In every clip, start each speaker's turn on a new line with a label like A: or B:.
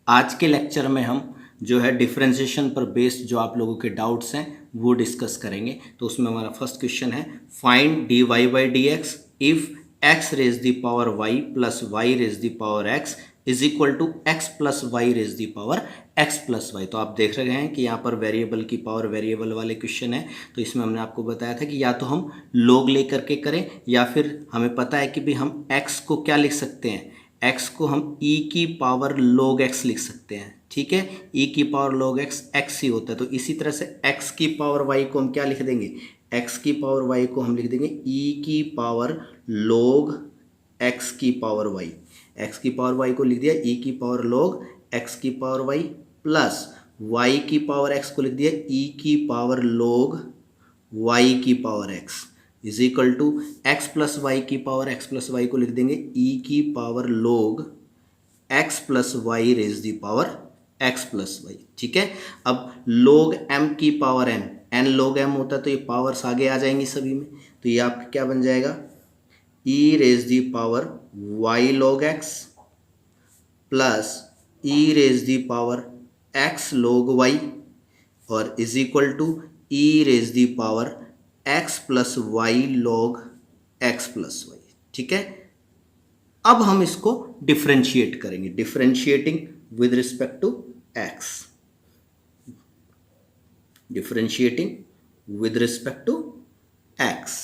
A: आज के लेक्चर में हम जो है डिफरेंशिएशन पर बेस्ड जो आप लोगों के डाउट्स हैं वो डिस्कस करेंगे। तो उसमें हमारा फर्स्ट क्वेश्चन है, find dy by D X if x raise the power y plus y raise the power x is equal to x plus Y raise the power x plus Y. तो आप देख रहे हैं कि यहाँ पर variable की पावर वेरिएबल वाले क्वेश्चन है। तो इसमें हमने आपको बताया था कि या तो हम लोग लेकर के करें या फिर हमें पता है कि भी हम x को क्या लिख सकते हैं, x को हम e की पावर log x लिख सकते हैं। ठीक है, e की पावर log x x ही होता है। तो इसी तरह से x की पावर y को हम क्या लिख देंगे, x की पावर y को हम लिख देंगे e की पावर log x की पावर y। x की पावर y को लिख दिया e की पावर log x की पावर y प्लस y की पावर x को लिख दिया e की पावर log y की power x is equal to x plus Y की पावर x प्लस वाई को लिख देंगे e की power log x plus Y raise the power x plus Y. ठीक है, अब log m की पावर n log m होता है तो ये पावर्स आगे आ जाएंगी सभी में। तो ये आपका क्या बन जाएगा, e raise the power y log x plus e raise the power x log y और is equal to e raise the power x plus Y log x plus Y. ठीक है, अब हम इसको डिफरेंशिएट करेंगे, differentiating with respect to x, differentiating with respect to x।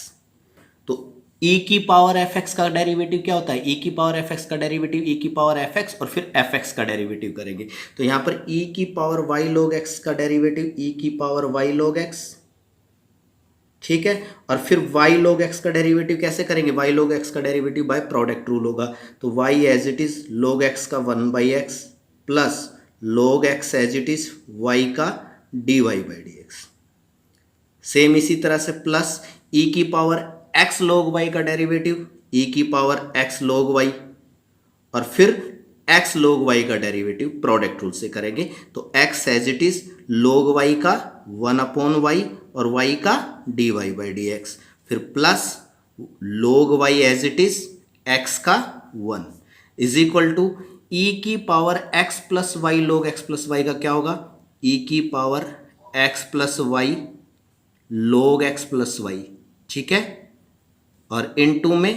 A: तो e की power fx का डेरिवेटिव क्या होता है, e की पावर fx का डेरिवेटिव e की पावर fx और फिर fx का डेरिवेटिव करेंगे। तो यहां पर e की पावर y log x का डेरिवेटिव e की पावर y log x। ठीक है, और फिर y log x का डेरिवेटिव कैसे करेंगे, y log x का डेरिवेटिव बाय प्रोडक्ट रूल होगा। तो y as it is log x का 1 by x plus log x as it is y का dy by D x. Same इसी तरह से प्लस e की पावर x log y का डेरिवेटिव e की पावर x log y और फिर x log y का डेरिवेटिव प्रोडक्ट रूल से करेंगे। तो x as it is log y का 1 अपॉन y और y का dy बाई डी एक्स, फिर plus log y as it is x का 1 इज इक्वल टू e की power x plus Y log x plus y का क्या होगा, e की power x plus Y log x plus Y. ठीक है, और इनटू में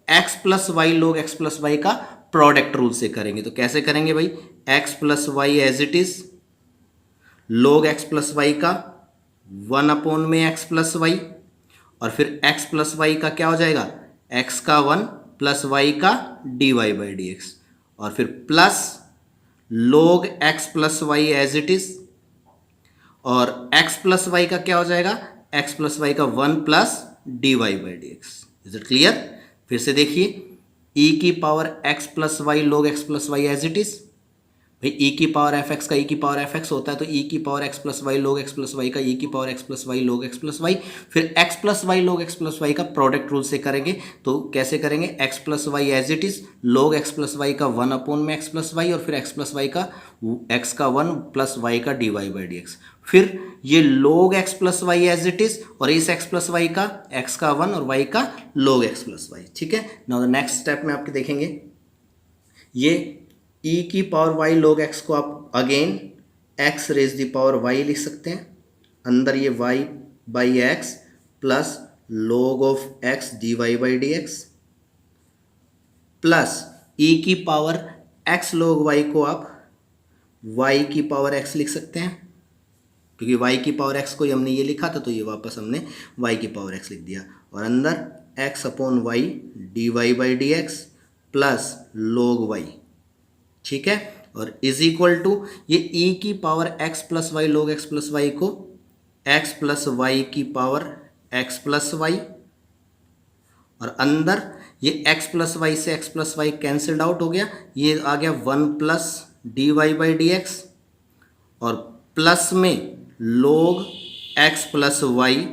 A: x plus Y log x plus y का प्रोडक्ट रूल से करेंगे। तो कैसे करेंगे भाई, x plus y as it is log x plus y का 1 अपॉन में x प्लस वाई और फिर x प्लस वाई का क्या हो जाएगा, x का 1 प्लस y का dy बाई डी एक्स और फिर plus log x plus y as it is और x प्लस वाई का क्या हो जाएगा, x प्लस वाई का 1 plus dy by D x. Is it clear? फिर से देखिए, e की power x plus Y log x plus y as it is, भाई e की पावर fx का e की पावर fx होता है तो e की power x plus Y log x plus y का e की power x plus Y log x plus y, फिर x plus Y log x plus y का प्रोडक्ट रूल से करेंगे। तो कैसे करेंगे, x plus y as it is log x plus y का 1 अपॉन में x प्लस वाई और फिर x प्लस वाई का x का 1 प्लस y का dy बाई डी एक्स, फिर ये log x plus y as it is और इस x प्लस वाई का x का 1 और y का log x प्लस वाई। ठीक है, नाउ द नेक्स्ट स्टेप में आपके देखेंगे, ये e की पावर y log x को आप again x raise the power y लिख सकते हैं, अंदर ये y by x plus log of x dy by D x plus e की पावर x log y को आप y की पावर x लिख सकते हैं, क्योंकि y की पावर x को हमने ये लिखा था तो ये वापस हमने y की पावर x लिख दिया और अंदर x upon y dy by D x plus log y। ठीक है, और इज इक्वल टू ये e की power x plus Y log x plus Y को x प्लस वाई की पावर x प्लस वाई और अंदर ये x प्लस वाई से x plus y cancelled out हो गया, ये आ गया 1 plus dy by D x और प्लस में log x plus y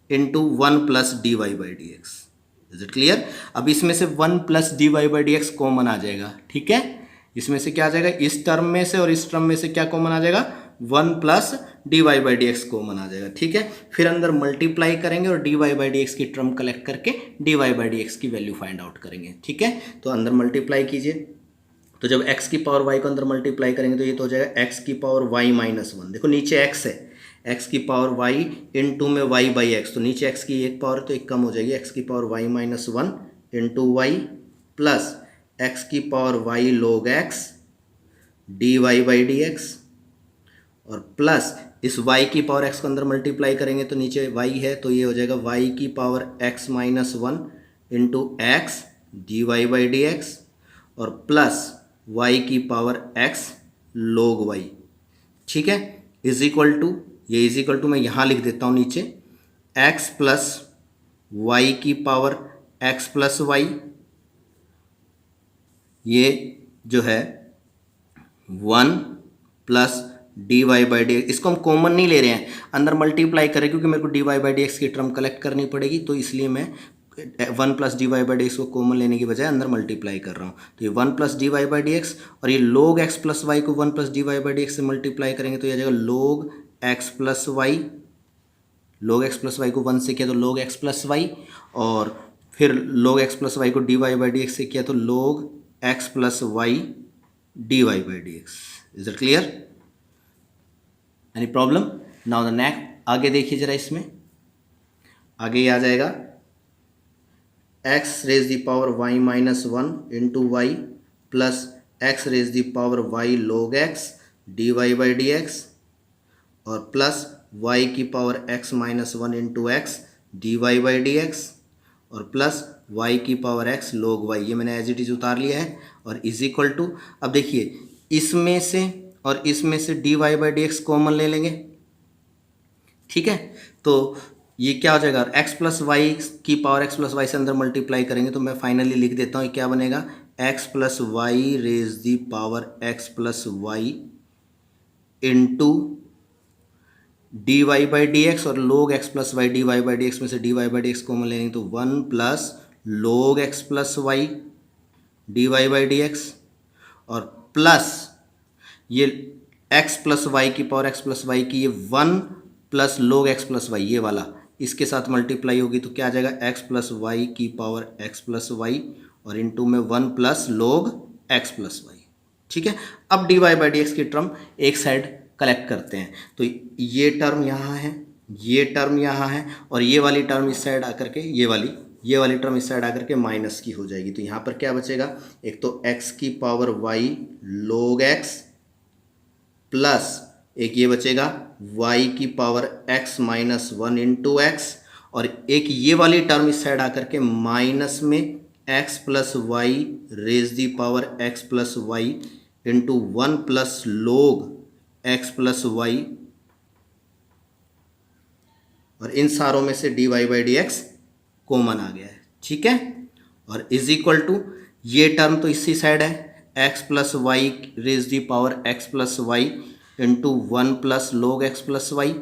A: into 1 plus dy by D x. Is it clear? अब इसमें से 1 plus dy by D x common आ जाएगा। ठीक है, इसमें से क्या आ जाएगा, इस टर्म में से और इस टर्म में से क्या कॉमन आ जाएगा, 1 plus dy by D x common आ जाएगा। ठीक है, फिर अंदर मल्टीप्लाई करेंगे और dy बाई डी एक्स की टर्म कलेक्ट करके dy बाई डी एक्स की वैल्यू फाइंड आउट करेंगे। ठीक है, तो अंदर मल्टीप्लाई कीजिए, तो जब x की पावर y को अंदर मल्टीप्लाई करेंगे तो ये तो हो जाएगा x की पावर y माइनस वन। देखो नीचे x है, x की पावर y इंटू में y बाई एक्स, तो नीचे x की एक पावर तो एक कम हो जाएगी, x की power y minus one into y plus x की power y log x dy by D x, और प्लस इस y की पावर x को अंदर मल्टीप्लाई करेंगे तो नीचे y है तो ये हो जाएगा y की power x minus one into x d y by D x, और प्लस y की पावर x log y। ठीक है, इज इक्वल टू, ये इज इक्वल टू मैं यहाँ लिख देता हूँ नीचे, x प्लस वाई की पावर x प्लस वाई, ये जो है 1 plus d y by D x, इसको हम कॉमन नहीं ले रहे हैं, अंदर मल्टीप्लाई करें क्योंकि मेरे को d y by D x की टर्म कलेक्ट करनी पड़ेगी, तो इसलिए मैं 1 plus d y by D x को कॉमन लेने की बजाय अंदर मल्टीप्लाई कर रहा हूँ। तो ये 1 plus d y by D x, और ये log x प्लस वाई को 1 plus d y by D x से मल्टीप्लाई करेंगे तो ये आ जाएगा log x plus Y, log x plus Y को 1 से किया तो log x प्लस वाई, और फिर log x प्लस वाई को d y by D x से किया तो log x plus y d y by D x. Is it clear? Any problem? Now the next, आगे देखिए जरा, इसमें आगे ये आ जाएगा x raise the power y minus one into y plus x raise the power y log x d y by D x, और plus y की power x minus one into x d y by D x, और plus y की power x log y, ये मैंने as it is उतार लिया है, और इज इक्वल टू, अब देखिए इसमें से और इसमें से d y by D x common ले लेंगे। ठीक है, तो ये क्या हो जाएगा, x प्लस वाई की पावर x प्लस वाई से अंदर मल्टीप्लाई करेंगे तो मैं फाइनली लिख देता हूँ, ये क्या बनेगा, x plus Y raise the power x plus y into d y by D x, और log x plus y d y by D x में से d y by D x common लेंगे तो 1 plus log x plus y d y by D x, और plus ये x plus Y की power x plus Y की ये 1 plus log x plus y, ये वाला इसके साथ मल्टीप्लाई होगी तो क्या आ जाएगा, x प्लस वाई की पावर x प्लस वाई और इंटू में 1 plus log x plus Y. ठीक है, अब d y by D x की टर्म एक साइड कलेक्ट करते हैं, तो ये टर्म यहाँ है, ये टर्म यहाँ है, और ये वाली टर्म इस साइड आकर के ये वाली टर्म इस साइड आकर के माइनस की हो जाएगी, तो यहाँ पर क्या बचेगा, एक तो x की power y log x plus एक ये बचेगा y की power x minus one into x, और एक ये वाली टर्म इस साइड आकर के माइनस में x plus Y raise the power x plus y into 1 plus log x plus y, और इन सारों में से d y by D x common आ गया है। ठीक है, और इज इक्वल टू ये टर्म तो इसी साइड है, x plus Y raise the power x plus y into 1 plus log x plus y,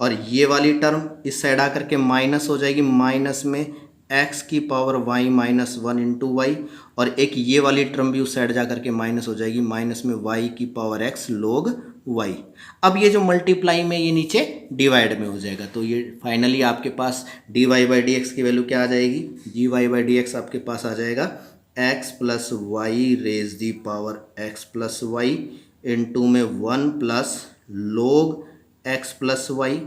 A: और ये वाली टर्म इस साइड आकर के माइनस हो जाएगी, माइनस में x की power y minus one into y, और एक ये वाली टर्म भी उस साइड जा करके माइनस हो जाएगी, माइनस में y की पावर x log y। अब ये जो मल्टीप्लाई में ये नीचे डिवाइड में हो जाएगा, तो ये फाइनली आपके पास d y by D x की वैल्यू क्या आ जाएगी, d y by D x आपके पास आ जाएगा x plus Y raise the power x plus y into में 1 plus log x plus y,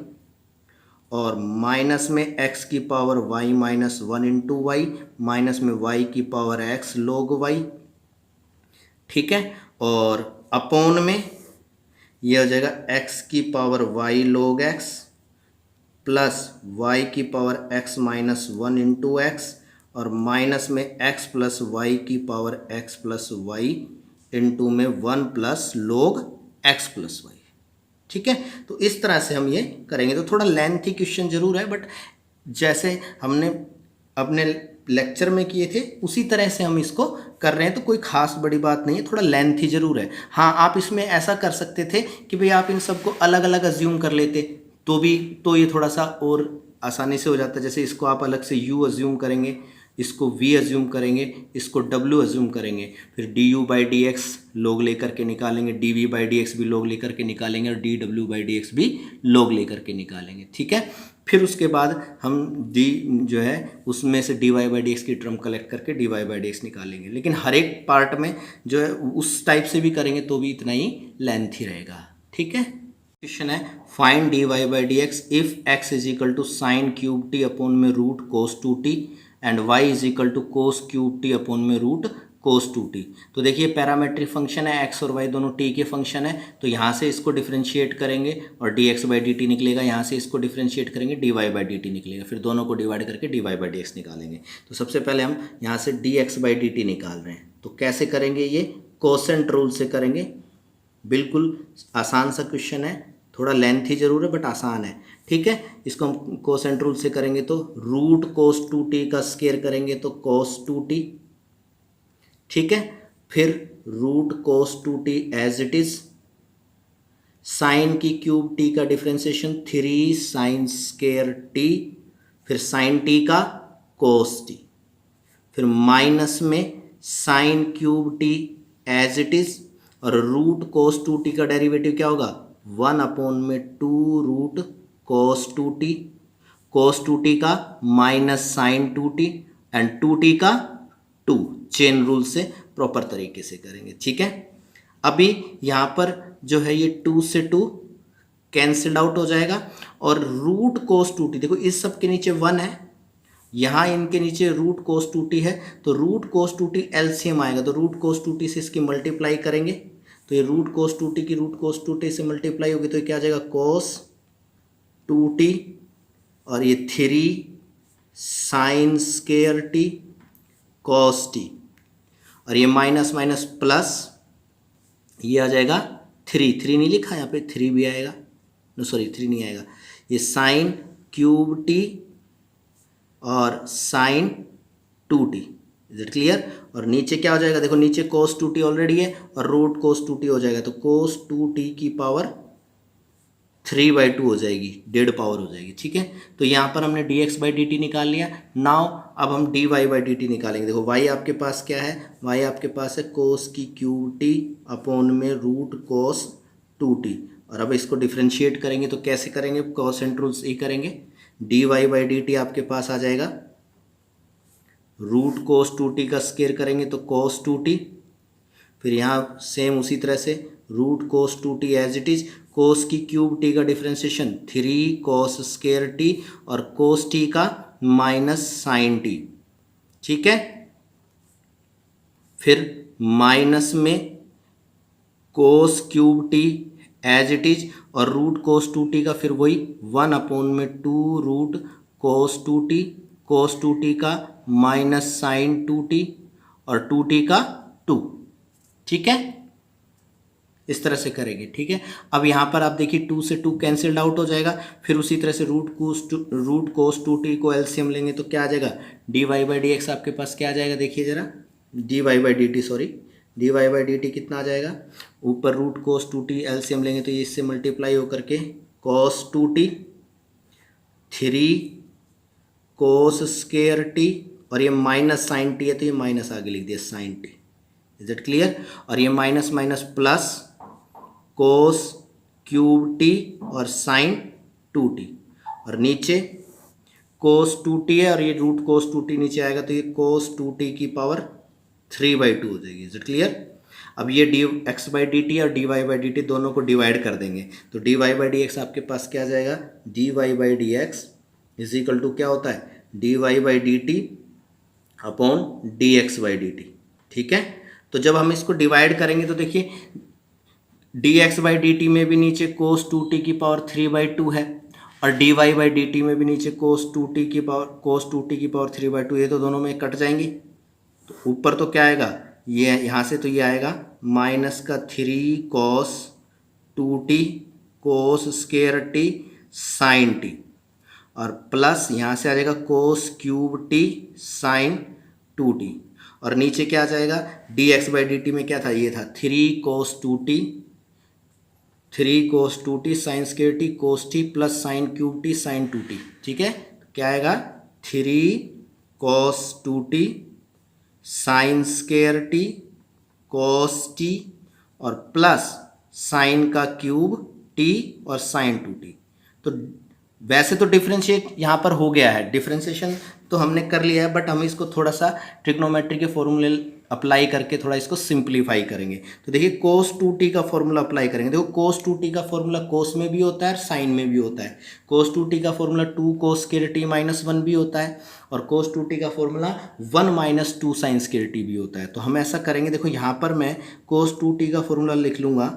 A: और माइनस में x की power y minus one into y, minus में y की पावर x log y। ठीक है, और अपॉन में ये हो जाएगा x की power y log x plus y की power x minus one into x, और माइनस में x प्लस वाई की power x plus y into में 1 plus log x plus Y. ठीक है, तो इस तरह से हम ये करेंगे, तो थोड़ा लेंथी क्वेश्चन जरूर है, बट जैसे हमने अपने लेक्चर में किए थे उसी तरह से हम इसको कर रहे हैं, तो कोई खास बड़ी बात नहीं है, थोड़ा लेंथी जरूर है। हाँ, आप इसमें ऐसा कर सकते थे कि भाई आप इन सबको अलग अलग अज्यूम कर लेते तो ये थोड़ा सा और आसानी से हो जाता है। जैसे इसको आप अलग से u अज्यूम करेंगे इसको v अज्यूम करेंगे, इसको w अज्यूम करेंगे, फिर du/dx log लेकर के निकालेंगे, dv/dx भी log लेकर के निकालेंगे और dw/dx भी log लेकर के निकालेंगे। ठीक है, फिर उसके बाद हम d जो है उसमें से dy/dx की टर्म कलेक्ट करके dy/dx निकालेंगे। लेकिन हर एक पार्ट में जो है उस टाइप से भी करेंगे तो भी इतना ही लेंथ ही रहेगा। ठीक है, क्वेश्चन है find dy/dx if x is equal to sine cube t upon में root cos 2t and y is equal to cos cube t upon में रूट कोस 2t। तो देखिए पैरामेट्रिक फंक्शन है, x और y दोनों t के function है, तो यहाँ से इसको डिफरेंशिएट करेंगे और dx/dt निकलेगा, यहाँ से इसको डिफरेंशिएट करेंगे dy/dt निकलेगा, फिर दोनों को डिवाइड करके dy/dx निकालेंगे। तो सबसे पहले हम यहाँ से dx/dt निकाल रहे हैं, तो कैसे करेंगे, ये कोसेंट रूल से करेंगे। बिल्कुल आसान सा क्वेश्चन है, थोड़ा लेंथी जरूर है बट आसान है। ठीक है, इसको हम कोसेंट रूल से करेंगे तो रूट कोस 2t का स्क्वायर करेंगे तो कोस 2t। ठीक है, फिर root cos 2t as it is, sine की क्यूब t का डिफरेंशिएशन 3 साइन स्क्वायर t, फिर साइन t का कोस t, फिर माइनस में sine cube t as it is, और रूट कोस 2t का डेरिवेटिव क्या होगा 1/2 रूट कोस 2t, कोस 2t का minus sign 2t and 2t का 2, चेन रूल से प्रॉपर तरीके से करेंगे। ठीक है, अभी यहाँ पर जो है ये 2 से 2 कैंसिल आउट हो जाएगा और रूट कोस 2t, देखो इस सब के नीचे 1 है, यहाँ इनके नीचे रूट कोस 2t है, तो रूट कोस 2t एलसीएम आएगा, तो रूट कोस 2t से इसकी मल्टीप्लाई करेंगे, तो ये रूट कोस 2t की रूट कोस 2t से मल्टीप्लाई होगी तो ये क्या आ जाएगा कोस 2t, और ये 3 sine square t cos t, और ये माइनस माइनस प्लस, ये आ जाएगा 3 नहीं लिखा यहाँ पे, 3 भी आएगा, नो सॉरी 3 नहीं आएगा, ये साइन क्यूब t और sine 2t। Is it clear, और नीचे क्या हो जाएगा, देखो नीचे कोस 2t ऑलरेडी है और रूट कोस 2t हो जाएगा, तो कोस 2t की पावर 3/2 हो जाएगी, डेढ़ पावर हो जाएगी। ठीक है, तो यहाँ पर हमने dx/dt निकाल लिया। नाउ अब हम dy/dt निकालेंगे। देखो y आपके पास क्या है, y आपके पास है कोस की क्यूब t अपॉन में रूट कोस 2t, और अब इसको डिफ्रेंशिएट करेंगे तो कैसे करेंगे, कोसेंट रूल से ही करेंगे। dy/dt आपके पास आ जाएगा रूट कोस 2t का स्क्वायर करेंगे तो कोस 2t, फिर यहाँ सेम उसी तरह से root cos 2t as it is, cos की क्यूब t का डिफरेंशिएशन 3 कोस स्क्वायर t और कोस t का माइनस साइन t। ठीक है, फिर माइनस में cos cube t as it is और रूट कोस 2t का फिर वही 1/2 रूट कोस 2t, कोस 2t का माइनस साइन 2t और 2t का 2। ठीक है, इस तरह से करेंगे। ठीक है, अब यहाँ पर आप देखिए 2 से 2 कैंसिल्ड आउट हो जाएगा, फिर उसी तरह से रूट कोस 2t को एलसीएम लेंगे तो क्या आ जाएगा dy/dx आपके पास क्या आ जाएगा, देखिए जरा dy/dt, सॉरी dy/dt कितना आ जाएगा, ऊपर रूट कोस 2t एलसीएम लेंगे तो ये इससे मल्टीप्लाई होकर के कोस 2t 3 कोस स्क्वायर t, और ये माइनस साइन t है तो ये माइनस आगे लिख दिया sine t। Is it clear, और ये minus minus plus cos cube t और साइन 2t, और नीचे कोस 2t है और ये रूट कोस 2t नीचे आएगा तो ये कोस 2t की पावर 3/2 हो जाएगी। इज इट क्लियर, अब ये dx/dt और dy/dt दोनों को डिवाइड कर देंगे तो dy/dx आपके पास क्या आ जाएगा, dy/dx इज इक्वल टू क्या होता है dy/dt अपॉन dx/dt। ठीक है, तो जब हम इसको डिवाइड करेंगे तो देखिए dx/dt में भी नीचे cos 2t की पावर 3/2 है और dy/dt में भी नीचे cos 2t की पावर 3/2, ये तो दोनों में कट जाएंगी, तो ऊपर तो क्या आएगा, ये यहाँ से तो ये आएगा माइनस का 3 cos 2t cos square t sine t, और प्लस यहाँ से आ जाएगा कोस क्यूब t साइन 2t, और नीचे क्या आ जाएगा dx/dt में क्या था, ये था 3 cos 2t sine square t cos t plus sine cube t sine 2t। ठीक है, क्या आएगा 3 cos 2t sine square t cos t और प्लस साइन का क्यूब t और साइन 2t। तो वैसे तो डिफरेंशिएट यहाँ पर हो गया है, डिफरेंशिएशन तो हमने कर लिया है, बट हम इसको थोड़ा सा ट्रिग्नोमेट्री के फॉर्मूले अप्लाई करके थोड़ा इसको सिंप्लीफाई करेंगे। तो देखिए cos 2t का फॉर्मूला अप्लाई करेंगे। देखो cos 2t का फॉर्मूला cos में भी होता है और साइन में भी होता है। cos 2t का formula 2 cos square t minus 1 भी होता है और cos 2t का formula 1 minus 2 sign square t भी होता है। तो हम ऐसा करेंगे, देखो यहाँ पर मैं cos 2t का फॉर्मूला लिख लूँगा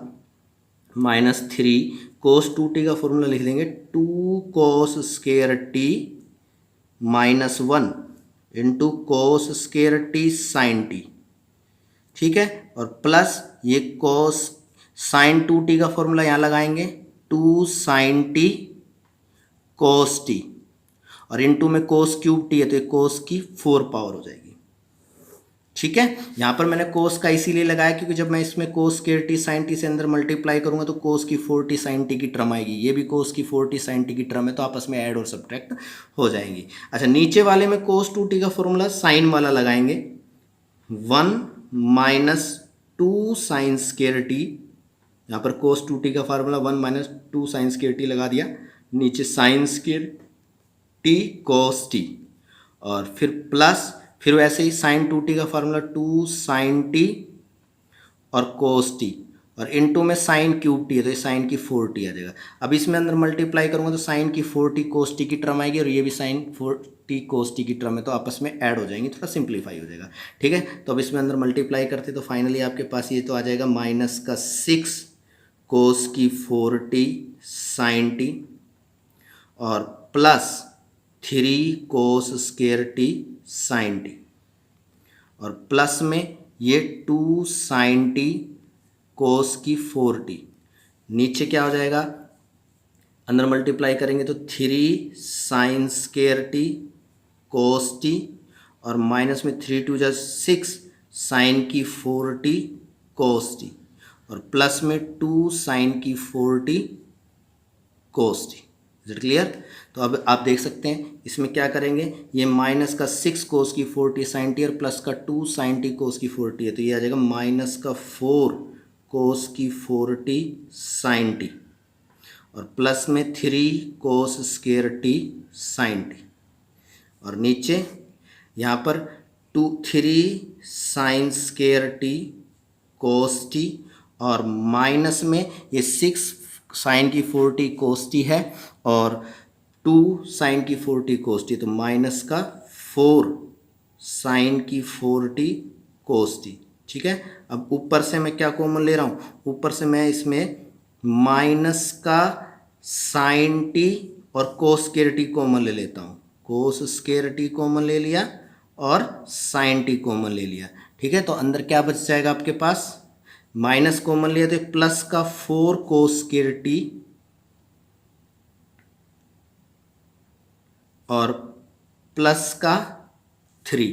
A: -3, cos 2t का फॉर्मूला लिख लेंगे 2 cos square t minus 1 into cos square t sine t, ठीक है, और प्लस ये cos साइन 2t का फॉर्मूला यहाँ लगाएंगे 2 साइन t cos t और इंटू में cos क्यूब t है तो ये cos की 4 पावर हो जाएगी। ठीक है, यहाँ पर मैंने cos का इसीलिए लगाया क्योंकि जब मैं इसमें cos square t sine t से अंदर मल्टीप्लाई करूंगा तो cos की 4t साइन t की टर्म आएगी, ये भी cos की 4t साइन t की टर्म है तो आपस में ऐड और सब्ट्रैक्ट हो जाएंगी। अच्छा, नीचे वाले में cos 2t का फॉर्मूला साइन वाला लगाएंगे 1 माइनस 2 साइन स्क्वायर t, यहाँ पर cos 2t का formula 1 minus 2 sign square t लगा दिया, नीचे sign square t cos t और फिर वैसे ही साइन 2t का फार्मूला 2 साइन t और cos t और इनटू में साइन क्यूब t है तो ये साइन की 4t आ जाएगा। अब इसमें अंदर मल्टीप्लाई करूंगा तो साइन की 4t cos t की टर्म आएगी और ये भी साइन 4t cos t की टर्म है तो आपस में ऐड हो जाएंगी, थोड़ा सिंप्लीफाई हो जाएगा। ठीक है, तो अब इसमें अंदर मल्टीप्लाई करते तो फाइनली आपके पास ये तो आ जाएगा माइनस का 6 cos की 4t साइन t और plus 3 cos square t sine t और प्लस में ये 2 साइन t cos की 4t, नीचे क्या हो जाएगा, अंदर मल्टीप्लाई करेंगे तो 3 sine square t cos t और माइनस में 3 2 6 साइन की 4t cos t और प्लस में 2 साइन की 4t cos t। Is it clear? तो अब आप देख सकते हैं इसमें क्या करेंगे, ये माइनस का 6 cos की 4t साइन टी और प्लस का 2 साइन टी cos की 4t है तो ये आ जाएगा माइनस का 4 cos की 4t साइन टी और प्लस में 3 cos square t sine t और नीचे यहाँ पर 3 sine square t cos t और माइनस में ये 6 साइन की 4t cos t है और 2 साइन की 4t cos t तो माइनस का 4 साइन की 4t cos t। ठीक है, अब ऊपर से मैं क्या कॉमन ले रहा हूँ, ऊपर से मैं इसमें माइनस का साइन t और cos स्क्वायर t कॉमन ले लेता हूँ, cos स्क्वायर t कॉमन ले लिया और साइन t कॉमन ले लिया। ठीक है, तो अंदर क्या बच जाएगा आपके पास, माइनस कॉमन लिया तो प्लस का 4 cos स्क्वायर t और प्लस का 3।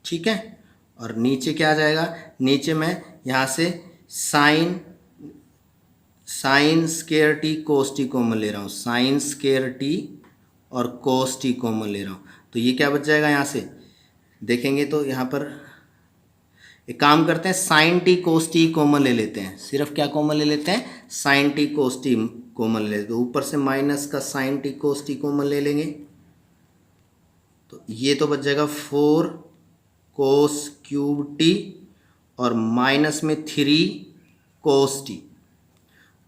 A: ठीक है, और नीचे क्या आ जाएगा, नीचे मैं यहाँ से sign square t cos t common ले रहा हूँ, साइन स्क्वायर t और cos t कॉमन ले रहा हूँ तो ये क्या बच जाएगा, यहाँ से देखेंगे तो यहाँ पर एक काम करते हैं, sign T cos t common ले लेते हैं, सिर्फ क्या कॉमन ले लेते हैं, sign T cos t common ले लेते हैं, ऊपर से माइनस का sign T cos t common ले लेंगे तो ये तो बच जाएगा 4 कोस क्यूब टी और माइनस में 3 कोस टी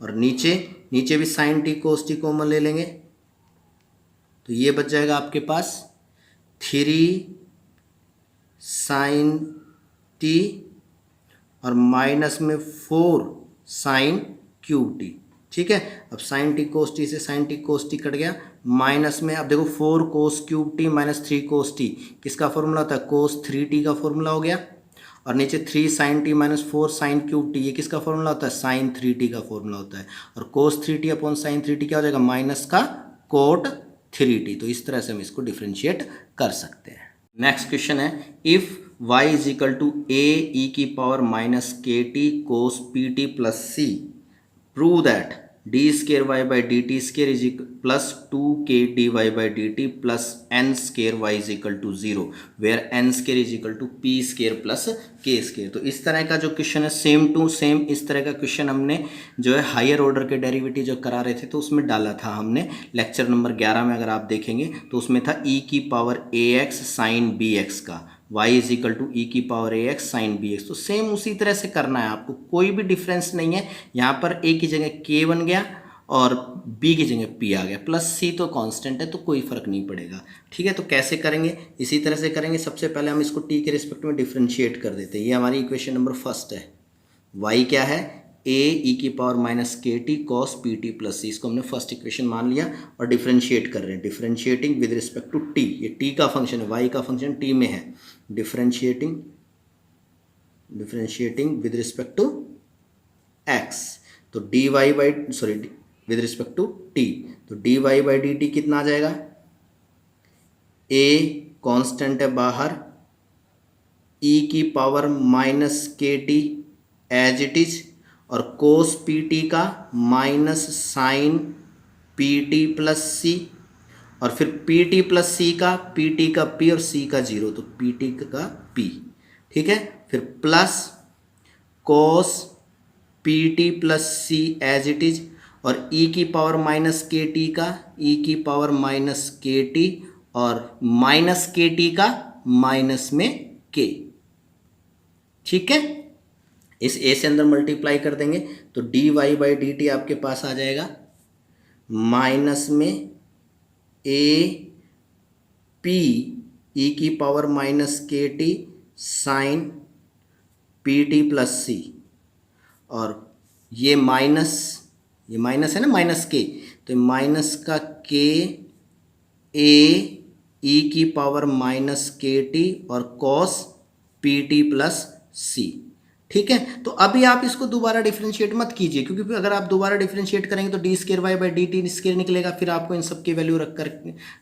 A: और नीचे भी sign T cos t common ले लेंगे तो ये बच जाएगा आपके पास 3 साइन टी और माइनस में 4 साइन क्यूब टी। ठीक है, अब साइन टी कोस टी से sign T cos t cut गया, माइनस में अब देखो 4 कोस cube T minus 3 cos t किसका फॉर्मूला होता है, कोस 3t का फॉर्मूला हो गया और नीचे 3 sine t minus 4 sine cube t ये किसका फॉर्मूला होता है, साइन 3t का फॉर्मूला होता है और कोस 3t अपॉन साइन 3t क्या हो जाएगा, माइनस का कोट 3t। तो इस तरह से हम इसको डिफ्रेंशिएट कर सकते हैं। नेक्स्ट क्वेश्चन है, if y is equal to a e की power minus k t cos p t plus c, prove that d square y by d t square is plus 2k dy/dt plus n square y is equal to 0 where n square is equal to p square plus k square. तो इस तरह का जो question है same to same इस तरह का question हमने जो है हायर ऑर्डर के डेरिवेटिव जो करा रहे थे तो उसमें डाला था हमने लेक्चर नंबर 11 में। अगर आप देखेंगे तो उसमें था e की पावर ax साइन bx का y इज इक्वल टू ई की पावर ए एक्स साइन बी एक्स। तो सेम उसी तरह से करना है आपको, कोई भी डिफरेंस नहीं है। यहाँ पर a की जगह k बन गया और b की जगह p आ गया, प्लस c तो कांस्टेंट है तो कोई फर्क नहीं पड़ेगा। ठीक है, तो कैसे करेंगे, इसी तरह से करेंगे। सबसे पहले हम इसको t के रिस्पेक्ट में डिफ्रेंशिएट कर देते हैं। ये हमारी इक्वेशन नंबर फर्स्ट है। y क्या है, a e की power minus k t cos p t plus c, इसको हमने फर्स्ट इक्वेशन मान लिया और डिफ्रेंशिएट कर रहे हैं। Differentiating with respect to t, ये t का फंक्शन है, y का फंक्शन t में है। Differentiating with respect to x, तो dy by with respect to t, तो dy बाई डी टी कितना आ जाएगा, a कांस्टेंट है बाहर, e की power minus k t as it is, और कोस पी टी का minus sine p t plus c, और फिर पी टी प्लस सी का पी टी का पी और सी का जीरो, तो पी टी का पी। ठीक है, फिर plus cos p t plus c as it is, और e की पावर माइनस के टी का e की पावर माइनस के टी, और माइनस के टी का माइनस में k। ठीक है, इस a से अंदर मल्टीप्लाई कर देंगे तो dy बाई डी टी आपके पास आ जाएगा माइनस में a p e की power minus k t sine p t plus c, और ये माइनस है ना, माइनस के, तो माइनस का k a e की पावर माइनस के टी और cos p t plus c. ठीक है, तो अभी आप इसको दोबारा डिफरेंशिएट मत कीजिए, क्योंकि अगर आप दोबारा डिफरेंशिएट करेंगे तो d square y by d t square निकलेगा, फिर आपको इन सब की वैल्यू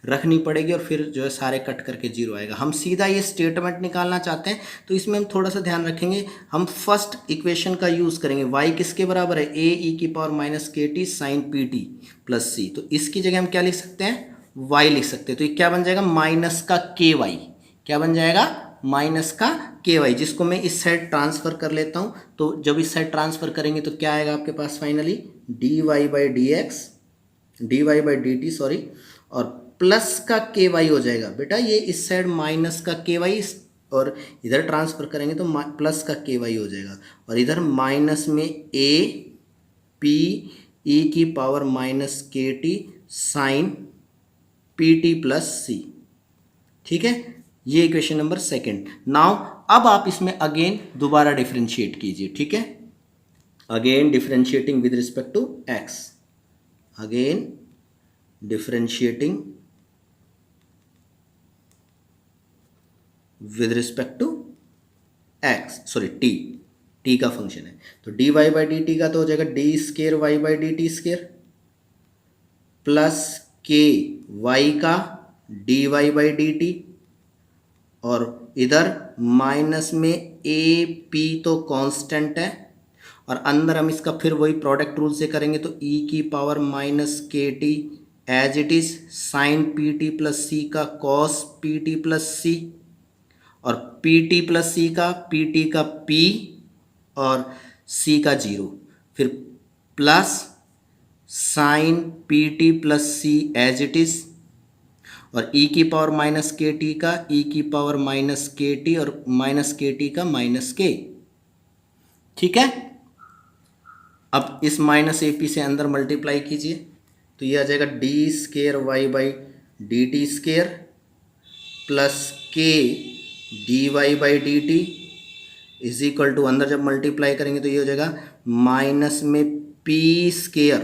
A: रखनी पड़ेगी और फिर जो है सारे कट करके जीरो आएगा। हम सीधा ये स्टेटमेंट निकालना चाहते हैं, तो इसमें हम थोड़ा सा ध्यान रखेंगे। हम फर्स्ट इक्वेशन का यूज़ करेंगे, वाई किसके बराबर है, ए ई की power minus k t sine p t plus c, तो इसकी जगह हम क्या लिख सकते हैं, वाई लिख सकते हैं। तो ये क्या बन जाएगा, माइनस का के वाई, क्या बन जाएगा, माइनस का के वाई, जिसको मैं इस साइड ट्रांसफर कर लेता हूं। तो जब इस साइड ट्रांसफर करेंगे तो क्या आएगा आपके पास finally, d y by D x, d y by d t sorry, और प्लस का के वाई हो जाएगा। बेटा ये इस साइड माइनस का के वाई और इधर ट्रांसफर करेंगे तो प्लस का के वाई हो जाएगा, और इधर माइनस में ए पी ई की power minus k t sine p t plus c. ठीक है, ये इक्वेशन नंबर सेकंड। नाउ अब आप इसमें अगेन दोबारा डिफरेंशिएट कीजिए। ठीक है, again differentiating with respect to x, again differentiating with respect to x, sorry t का फंक्शन है, तो d y by d t का तो हो जाएगा d square y by d t square plus k y का d y by d t, और इधर माइनस में ए पी तो कांस्टेंट है, और अंदर हम इसका फिर वही प्रोडक्ट रूल से करेंगे तो e की power minus k t as it is sine p t plus c का cos p t plus c, और पी टी प्लस सी का पी टी का p और c का जीरो, फिर plus sine p t plus c as it is, और e की power minus k t का e की पावर माइनस के टी और माइनस के टी का माइनस के। ठीक है, अब इस माइनस ए पी से अंदर मल्टीप्लाई कीजिए तो ये आ जाएगा d square y by d t square plus k d y by d t is equal to, अंदर जब मल्टीप्लाई करेंगे तो ये हो जाएगा माइनस में पी स्केयर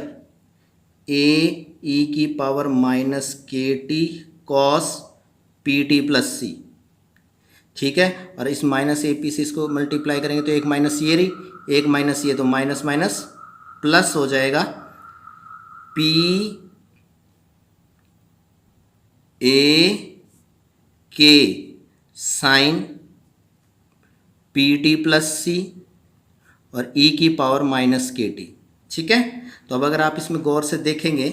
A: ए ई की power minus k t cos p t plus c. ठीक है, और इस माइनस ए पी से इसको मल्टीप्लाई करेंगे तो एक माइनस ये रही, एक माइनस ये, तो माइनस माइनस प्लस हो जाएगा, पी ए के sign p t plus c और ई की पावर माइनस के टी। ठीक है। तो अब अगर आप इसमें गौर से देखेंगे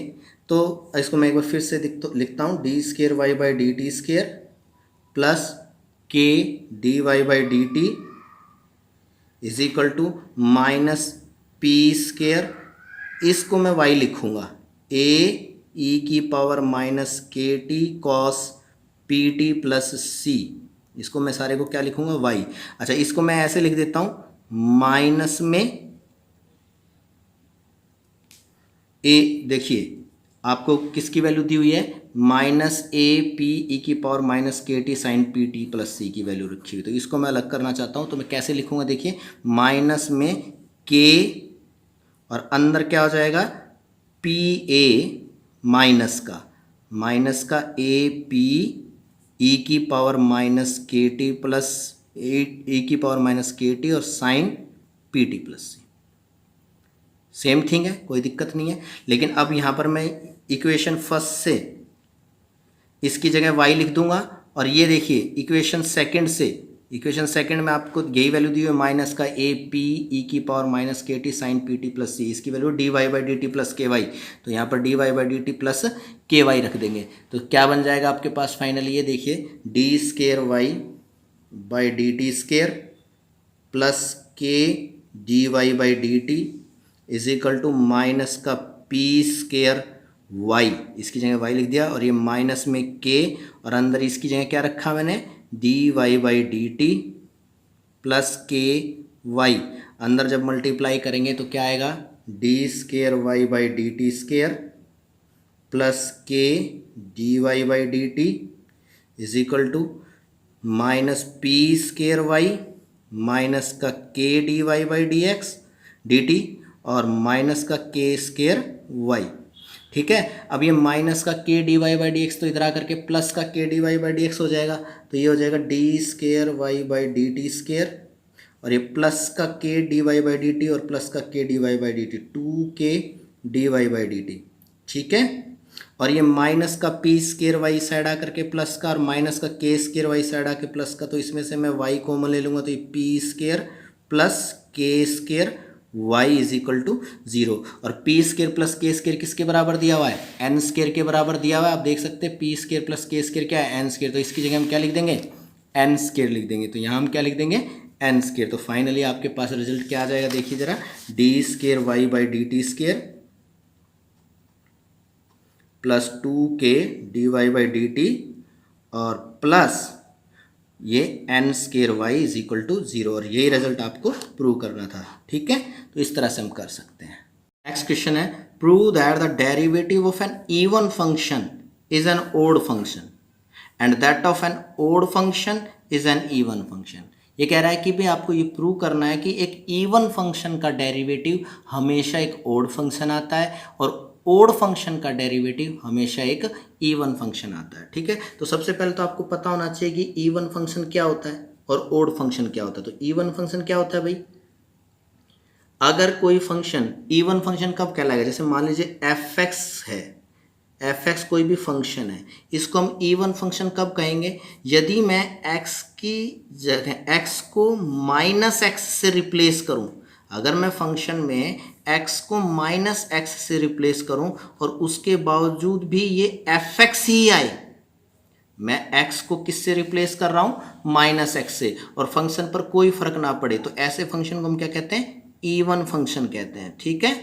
A: तो इसको मैं एक बार फिर से लिखता हूँ, d square y by d t square plus k d y by d t is equal to minus p square, इसको मैं वाई लिखूंगा ए ई की power minus k t cos p t plus c, इसको मैं सारे को क्या लिखूंगा वाई। अच्छा, इसको मैं ऐसे लिख देता हूं माइनस में ए, देखिए आपको किसकी वैल्यू दी हुई है, माइनस ए पी ई की power minus k t sine p t plus c की वैल्यू रखी हुई। तो इसको मैं अलग करना चाहता हूँ, तो मैं कैसे लिखूंगा, देखिए माइनस में के और अंदर क्या हो जाएगा पी ए माइनस का ए पी ई की power minus k T plus ई की पावर माइनस के टी और साइन पी टी प्लस सी, सेम थिंग है, कोई दिक्कत नहीं है। लेकिन अब यहाँ पर मैं इक्वेशन फर्स्ट से इसकी जगह y लिख दूंगा, और ये देखिए इक्वेशन सेकंड में आपको यही वैल्यू दी हुई है माइनस का ए पी ई की power minus k t sine p t plus c, इसकी value d y by d t plus k y, तो यहाँ पर d y by d t plus k y रख देंगे। तो क्या बन जाएगा आपके पास फाइनली, ये देखिए d square y by d t square plus k d y by d t is equal to minus का पी स्केयर वाई, इसकी जगह वाई लिख दिया, और ये माइनस में के और अंदर इसकी जगह क्या रखा मैंने d y by d t plus k y, अंदर जब मल्टीप्लाई करेंगे तो क्या आएगा d square y by d t square plus k d y by d t is equal to minus p square y minus का k d y by D x d t और minus का k square Y. ठीक है, अब ये minus का k d y by D x तो इधर आकर के प्लस का k d y by D x हो जाएगा, तो ये हो जाएगा d square y by d t square, और ये प्लस का k d y by d t और प्लस का k d y by d t, two k d y by d t. ठीक है, और ये माइनस का पी स्केयर वाई साइड आकर के प्लस का और माइनस का के स्केयर वाई साइड आके प्लस का, तो इसमें से मैं वाई कॉमन ले लूँगा, तो ये p square plus k square y is equal to 0, और p square plus k square किसके बराबर दिया हुआ है एन स्केयर के बराबर दिया हुआ है। आप देख सकते हैं P square plus k square क्या है एन स्केयर, तो इसकी जगह हम क्या लिख देंगे एन स्केयर लिख देंगे, तो यहाँ हम क्या लिख देंगे एन स्केयर। तो फाइनली आपके पास रिजल्ट क्या आ जाएगा, देखिए जरा d square y by d t square plus 2k d y by d t और प्लस ये n square y is equal to 0, और यही रिजल्ट आपको प्रूव करना था। ठीक है, तो इस तरह से हम कर सकते हैं। नेक्स्ट क्वेश्चन है prove that the derivative of an even function is an odd function and that of an odd function is an even function. ये कह रहा है कि भाई आपको ये प्रूव करना है कि एक इवन फंक्शन का डेरिवेटिव हमेशा एक ओड फंक्शन आता है और ओड फंक्शन का डेरिवेटिव हमेशा एक इवन फंक्शन आता है। ठीक है, तो सबसे पहले तो आपको पता होना चाहिए कि इवन फंक्शन क्या होता है और ओड फंक्शन क्या होता है। तो इवन फंक्शन क्या होता है भाई, अगर कोई फंक्शन इवन फंक्शन कब कहलाएगा, जैसे मान लीजिए एफ एक्स है, एफ एक्स कोई भी फंक्शन है, इसको हम इवन फंक्शन कब कहेंगे, यदि मैं एक्स की जगह एक्स को माइनस एक्स से रिप्लेस करूं। अगर मैं फंक्शन में x को माइनस एक्स से रिप्लेस करूं और उसके बावजूद भी ये एफ एक्स ही आए, मैं x को किससे रिप्लेस कर रहा हूं माइनस एक्स से, और फंक्शन पर कोई फर्क ना पड़े, तो ऐसे फंक्शन को हम क्या कहते हैं इवन फंक्शन कहते हैं। ठीक है,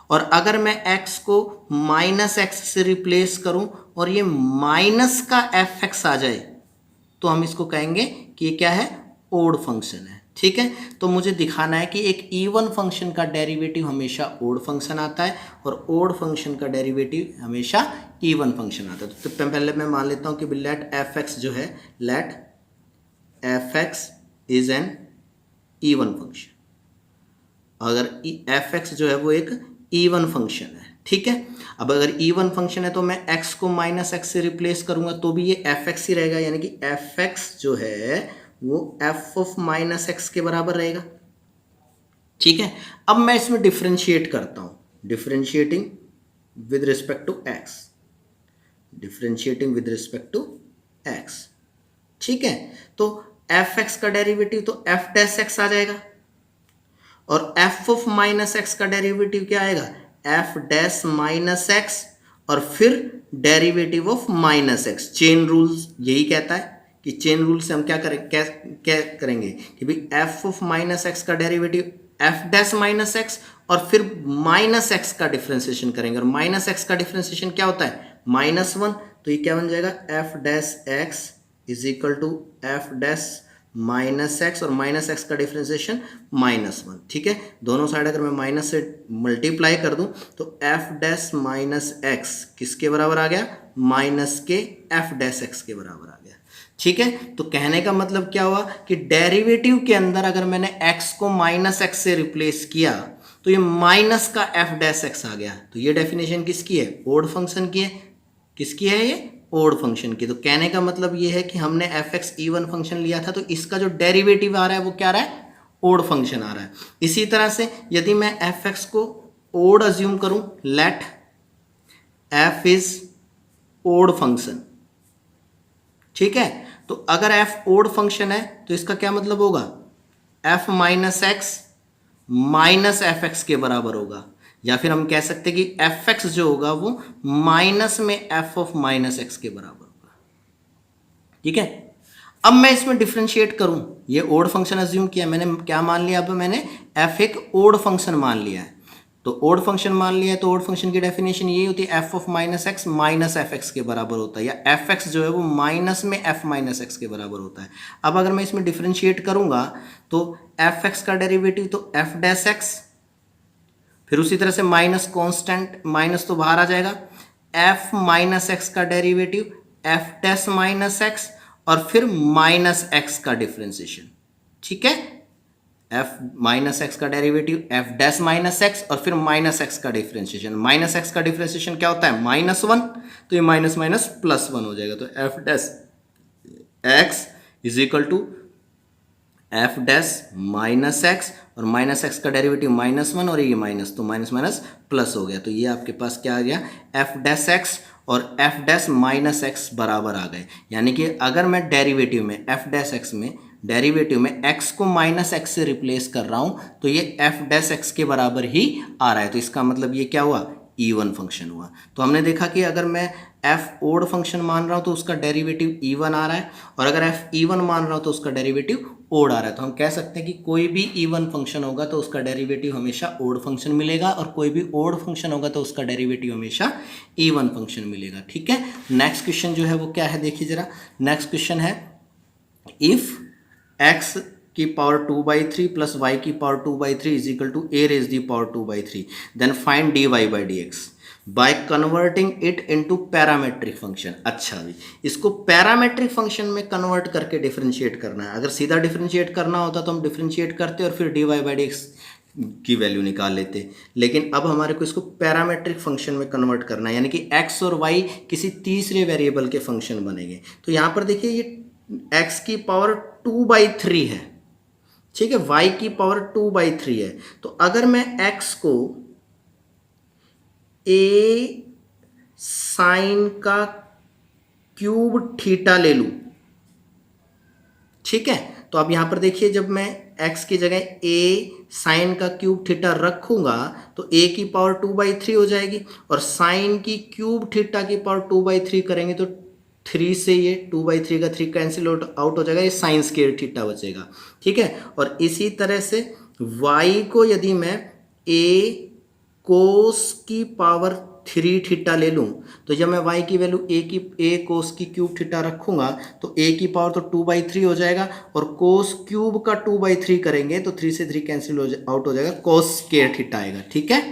A: और अगर मैं x को माइनस एक्स से रिप्लेस करूं और ये माइनस का एफ एक्स आ जाए, तो हम इसको कहेंगे कि ये क्या है ओड फंक्शन है। ठीक है, तो मुझे दिखाना है कि एक इवन फंक्शन का डेरिवेटिव हमेशा ओड फंक्शन आता है और ओड फंक्शन का डेरिवेटिव हमेशा इवन फंक्शन आता है। तो पहले मैं मान लेता हूं कि लेट एफ एक्स जो है, let f x is an even function, अगर एफ एक्स जो है वो एक इवन फंक्शन है। ठीक है, अब अगर इवन फंक्शन है तो मैं x को माइनस एक्स से रिप्लेस करूंगा तो भी ये एफ एक्स ही रहेगा, यानी कि एफ एक्स जो है वो एफ ऑफ माइनस एक्स के बराबर रहेगा। ठीक है, अब मैं इसमें डिफरेंशिएट करता हूं, differentiating with respect to x, differentiating with respect to x. ठीक है, तो एफ एक्स का डेरिवेटिव तो एफ डैश एक्स आ जाएगा, और एफ ऑफ माइनस एक्स का डेरिवेटिव क्या आएगा, एफ डैश माइनस एक्स और फिर derivative of minus x. Chain rules यही कहता है कि चेन रूल से हम क्या करेंगे कि भाई एफ ऑफ माइनस एक्स का derivative F dash minus x और फिर माइनस एक्स का डिफ्रेंसिएशन करेंगे, और माइनस एक्स का डिफ्रेंसिएशन क्या होता है, -1। तो ये क्या बन जाएगा, f dash x is equal to f dash minus x और माइनस एक्स का डिफ्रेंसिएशन -1। ठीक है, दोनों साइड अगर मैं माइनस से मल्टीप्लाई कर दूं तो एफ डैश माइनस एक्स किसके बराबर आ गया, माइनस के एफ डैश एक्स के बराबर आ गया। ठीक है, तो कहने का मतलब क्या हुआ कि डेरिवेटिव के अंदर अगर मैंने x को माइनस एक्स से रिप्लेस किया तो ये माइनस का एफ डैश एक्स आ गया। तो ये डेफिनेशन किसकी है, ओड फंक्शन की है। किसकी है ये, ओड फंक्शन की। तो कहने का मतलब ये है कि हमने एफ एक्स इवन फंक्शन लिया था तो इसका जो डेरिवेटिव आ रहा है वो क्या आ रहा है, ओड फंक्शन आ रहा है। इसी तरह से यदि मैं एफ एक्स को ओड अज्यूम करूं, let f is odd function. ठीक है, तो अगर f ओड फंक्शन है तो इसका क्या मतलब होगा, f minus x minus F x के बराबर होगा, या फिर हम कह सकते हैं कि एफ एक्स जो होगा वो माइनस में एफ ऑफ माइनस एक्स के बराबर होगा। ठीक है, अब मैं इसमें डिफ्रेंशिएट करूं, ये ओड फंक्शन अज्यूम किया मैंने, क्या मान लिया, अब मैंने f एक ओड फंक्शन मान लिया है। तो ओड फंक्शन मान लिया है तो ओड फंक्शन की डेफिनेशन यही होती है, F of minus x minus F x के बराबर होता है, या एफ एक्स जो है वो माइनस में एफ माइनस एक्स के बराबर होता है। अब अगर मैं इसमें डिफ्रेंशिएट करूंगा तो एफ एक्स का डेरिवेटिव तो एफ डैश एक्स, फिर उसी तरह से माइनस कॉन्स्टेंट, माइनस तो बाहर आ जाएगा, एफ माइनस एक्स का derivative F dash minus x और फिर माइनस एक्स का डिफ्रेंसिएशन। ठीक है, एफ माइनस एक्स का derivative F dash minus x और फिर माइनस एक्स का डिफ्रेंशिएशन। माइनस एक्स का डिफ्रेंशिएशन क्या होता है, -1, तो ये माइनस माइनस +1 हो जाएगा। तो f dash x is equal to f dash minus x और माइनस एक्स का डेरिवेटिव -1 और ये माइनस, तो माइनस माइनस प्लस हो गया। तो ये आपके पास क्या आ गया, एफ डैश एक्स और एफ डैश माइनस एक्स बराबर आ गए। यानी कि अगर मैं डेरिवेटिव में एफ डैश एक्स में डेरिवेटिव में x को माइनस एक्स से रिप्लेस कर रहा हूं तो ये एफ डैश एक्स के बराबर ही आ रहा है। तो इसका मतलब ये क्या हुआ, इवन फंक्शन हुआ। तो हमने देखा कि अगर मैं f ओड फंक्शन मान रहा हूं तो उसका डेरिवेटिव इवन आ रहा है, और अगर f इवन मान रहा हूं तो उसका डेरिवेटिव ओड आ रहा है। तो हम कह सकते हैं कि कोई भी इवन फंक्शन होगा तो उसका डेरिवेटिव हमेशा ओड फंक्शन मिलेगा, और कोई भी ओड फंक्शन होगा तो उसका डेरिवेटिव हमेशा इवन फंक्शन मिलेगा। ठीक है, नेक्स्ट क्वेश्चन जो है वो क्या है, देखिए जरा। नेक्स्ट क्वेश्चन है, इफ x की पावर 2/3 प्लस y की power 2/3 is equal to a raise the power 2/3, then find dy by dx by converting it into parametric function. अच्छा भी, इसको पैरामेट्रिक फंक्शन में कन्वर्ट करके डिफरेंशिएट करना है। अगर सीधा डिफरेंशिएट करना होता तो हम डिफरेंशिएट करते और फिर dy by dx की वैल्यू निकाल लेते, लेकिन अब हमारे को इसको पैरामेट्रिक फंक्शन में कन्वर्ट करना है, यानी कि x और y किसी तीसरे वेरिएबल के फंक्शन बनेंगे। तो यहाँ पर देखिए ये x की पावर 2/3 है, ठीक है, y की पावर 2/3 है। तो अगर मैं x को a साइन का क्यूब थीटा ले लूं, ठीक है, तो अब यहां पर देखिए जब मैं x की जगह a साइन का क्यूब थीटा रखूंगा तो a की पावर 2/3 हो जाएगी, और साइन की क्यूब थीटा की पावर 2/3 करेंगे तो 3 से ये 2/3 का 3 कैंसिल आउट हो जाएगा, ये साइन स्क्वायर थीटा बचेगा। ठीक है, और इसी तरह से y को यदि मैं a कोस की पावर 3 थीटा ले लूं तो जब मैं y की वैल्यू a कोस की क्यूब थीटा रखूंगा तो a की पावर तो 2/3 हो जाएगा, और कोस क्यूब का 2/3 करेंगे तो 3 से 3 कैंसिल आउट हो जाएगा, कोस स्क्वायर थीटा आएगा। ठीक है,